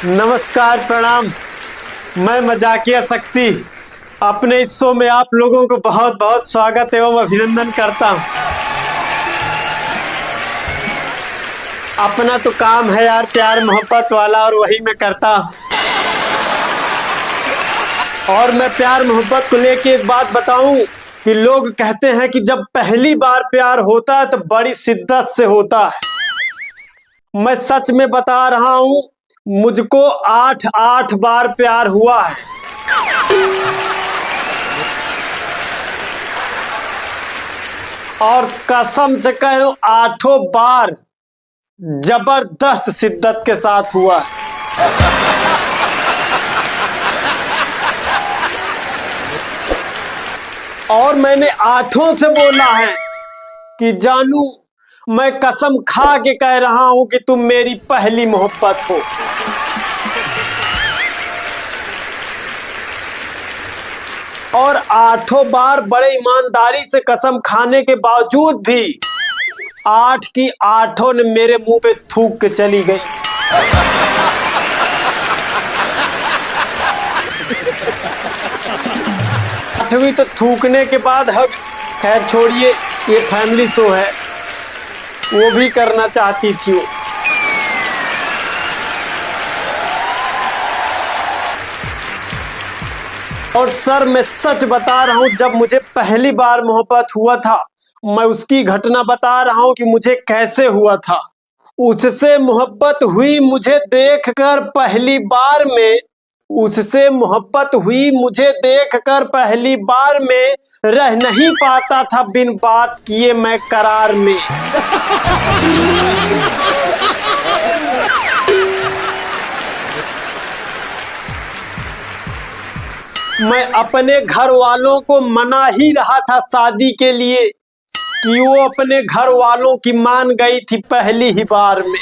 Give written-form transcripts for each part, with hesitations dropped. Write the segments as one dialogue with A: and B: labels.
A: नमस्कार, प्रणाम। मैं मजाकिया शक्ति अपने इस शो में आप लोगों को बहुत बहुत स्वागत एवं अभिनंदन करता हूं। अपना तो काम है यार प्यार मोहब्बत वाला, और वही मैं करता हूं। और मैं प्यार मोहब्बत को लेके एक बात बताऊं कि लोग कहते हैं कि जब पहली बार प्यार होता है तो बड़ी शिद्दत से होता है। मैं सच में बता रहा हूं, मुझको 8 बार प्यार हुआ है। और कसम से कह रहा हूं, 8 बार जबरदस्त शिद्दत के साथ हुआ है। और मैंने 8 से बोला है कि जानू, मैं कसम खा के कह रहा हूं कि तुम मेरी पहली मोहब्बत हो। और 8 बार बड़े ईमानदारी से कसम खाने के बावजूद भी 8 की 8 ने मेरे मुंह पे थूक के चली गई। आठवीं तो थूकने के बाद हक, खैर छोड़िए, ये फैमिली शो है, वो भी करना चाहती थी वो। और सर मैं सच बता रहा हूं, जब मुझे पहली बार मोहब्बत हुआ था, मैं उसकी घटना बता रहा हूं कि मुझे कैसे हुआ था। उससे मोहब्बत हुई मुझे देखकर पहली बार में, उससे मोहब्बत हुई मुझे देखकर पहली बार में, रह नहीं पाता था बिन बात किए मैं करार में। मैं अपने घर वालों को मना ही रहा था शादी के लिए कि वो अपने घर वालों की मान गई थी पहली ही बार में।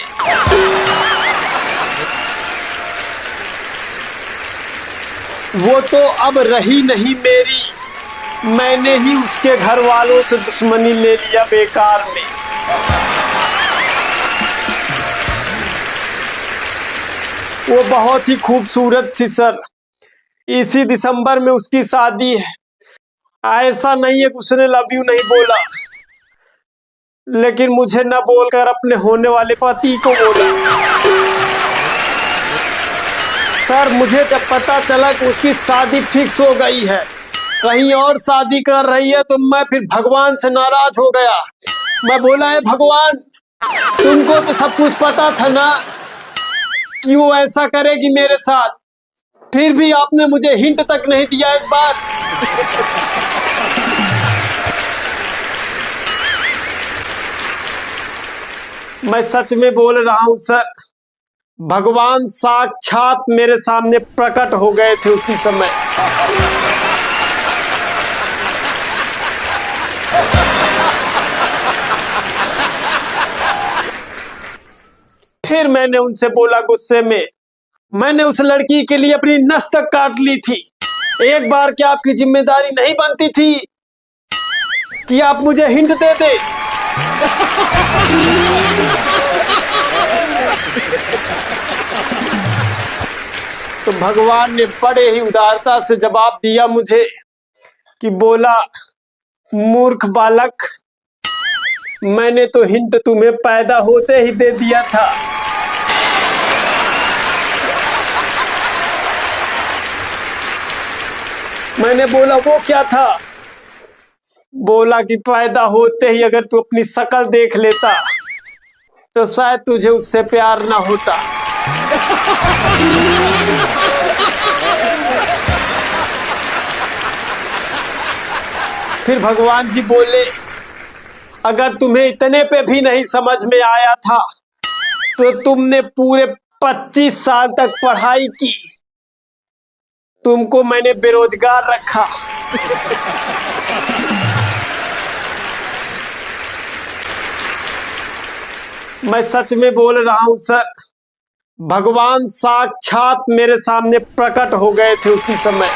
A: वो तो अब रही नहीं मेरी, मैंने ही उसके घर वालों से दुश्मनी ले लिया बेकार में। वो बहुत ही खूबसूरत थी सर। इसी दिसंबर में उसकी शादी है। ऐसा नहीं है कि उसने लव यू नहीं बोला, लेकिन मुझे न बोलकर अपने होने वाले पति को बोला। सर मुझे जब पता चला कि उसकी शादी फिक्स हो गई है, कहीं और शादी कर रही है, तो मैं फिर भगवान से नाराज हो गया। मैं बोला, है भगवान, तुमको तो सब कुछ पता था ना कि वो ऐसा करेगी मेरे साथ, फिर भी आपने मुझे हिंट तक नहीं दिया एक बार। मैं सच में बोल रहा हूं सर, भगवान साक्षात मेरे सामने प्रकट हो गए थे उसी समय। फिर मैंने उनसे बोला गुस्से में, मैंने उस लड़की के लिए अपनी नस तक काट ली थी। एक बार क्या आपकी जिम्मेदारी नहीं बनती थी कि आप मुझे हिंट दे दे? तो भगवान ने बड़े ही उदारता से जवाब दिया मुझे कि बोला, मूर्ख बालक, मैंने तो हिंट तुम्हें पैदा होते ही दे दिया था। मैंने बोला, वो क्या था? बोला कि पैदा होते ही अगर तू अपनी शक्ल देख लेता तो शायद तुझे उससे प्यार ना होता। फिर भगवान जी बोले, अगर तुम्हें इतने पे भी नहीं समझ में आया था तो तुमने पूरे 25 साल तक पढ़ाई की, तुमको मैंने बेरोजगार रखा। मैं सच में बोल रहा हूं सर, भगवान साक्षात मेरे सामने प्रकट हो गए थे उसी समय।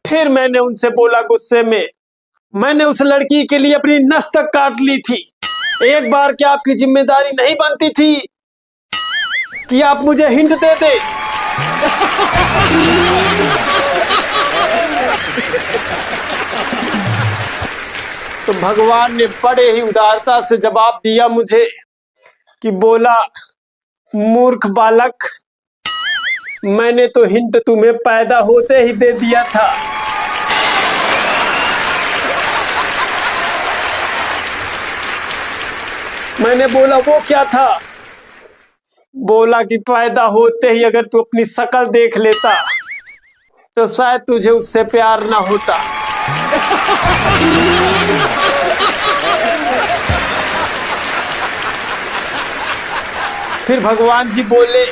A: फिर मैंने उनसे बोला गुस्से में, मैंने उस लड़की के लिए अपनी नस तक काट ली थी। एक बार क्या आपकी जिम्मेदारी नहीं बनती थी कि आप मुझे हिंट दे दे? तो भगवान ने बड़े ही उदारता से जवाब दिया मुझे कि बोला, मूर्ख बालक, मैंने तो हिंट तुम्हें पैदा होते ही दे दिया था। मैंने बोला वो क्या था? बोला कि पैदा होते ही अगर तू अपनी शक्ल देख लेता तो शायद तुझे उससे प्यार ना होता। फिर भगवान जी बोले,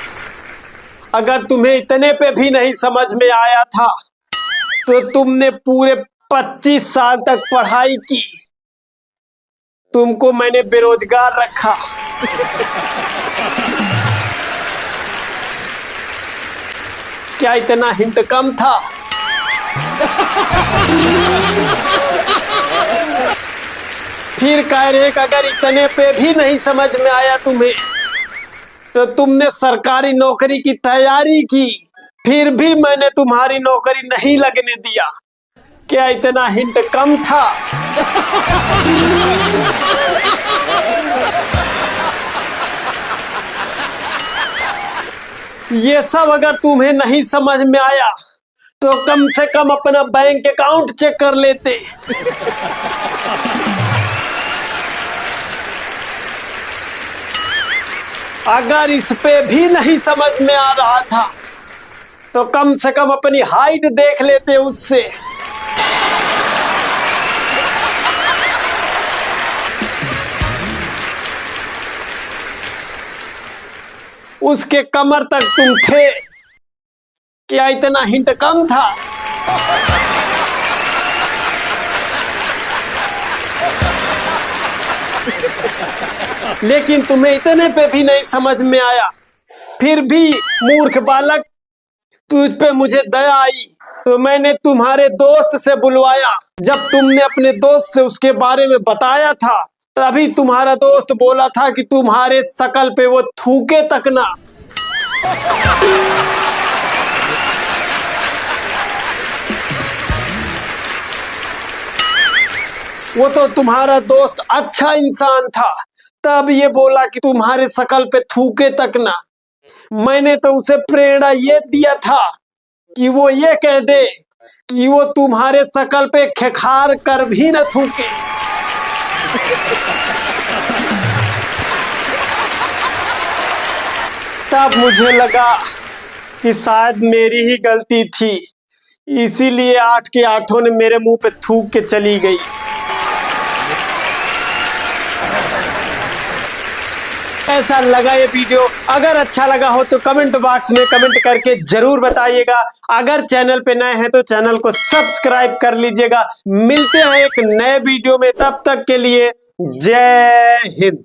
A: अगर तुम्हें इतने पे भी नहीं समझ में आया था तो तुमने पूरे 25 साल तक पढ़ाई की, तुमको मैंने बेरोजगार रखा। क्या इतना हिंट कम था? फिर कह रहे कि अगर इतने पे भी नहीं समझ में आया तुम्हें तो तुमने सरकारी नौकरी की तैयारी की, फिर भी मैंने तुम्हारी नौकरी नहीं लगने दिया। क्या इतना हिंट कम था? ये सब अगर तुम्हें नहीं समझ में आया तो कम से कम अपना बैंक अकाउंट चेक कर लेते। अगर इस पे भी नहीं समझ में आ रहा था तो कम से कम अपनी हाइट देख लेते उससे। उसके कमर तक तुम थे। क्या इतना हिंट कम था? लेकिन तुम्हें इतने पे भी नहीं समझ में आया। फिर भी मूर्ख बालक, तुझ पे मुझे दया आई तो मैंने तुम्हारे दोस्त से बुलवाया। जब तुमने अपने दोस्त से उसके बारे में बताया था तभी तुम्हारा दोस्त बोला था कि तुम्हारे शकल पे वो थूके तक ना। वो तो तुम्हारा दोस्त अच्छा इंसान था, तब ये बोला कि तुम्हारे शकल पे थूके तक ना। मैंने तो उसे प्रेरणा ये दिया था कि वो ये कह दे कि वो तुम्हारे शकल पे खेखार कर भी न थूके। तब मुझे लगा कि शायद मेरी ही गलती थी, इसीलिए 8 के आठों ने मेरे मुंह पे थूक के चली गई। कैसा लगा ये वीडियो? अगर अच्छा लगा हो तो कमेंट बॉक्स में कमेंट करके जरूर बताइएगा। अगर चैनल पे नए हैं तो चैनल को सब्सक्राइब कर लीजिएगा। मिलते हैं एक नए वीडियो में, तब तक के लिए जय हिंद।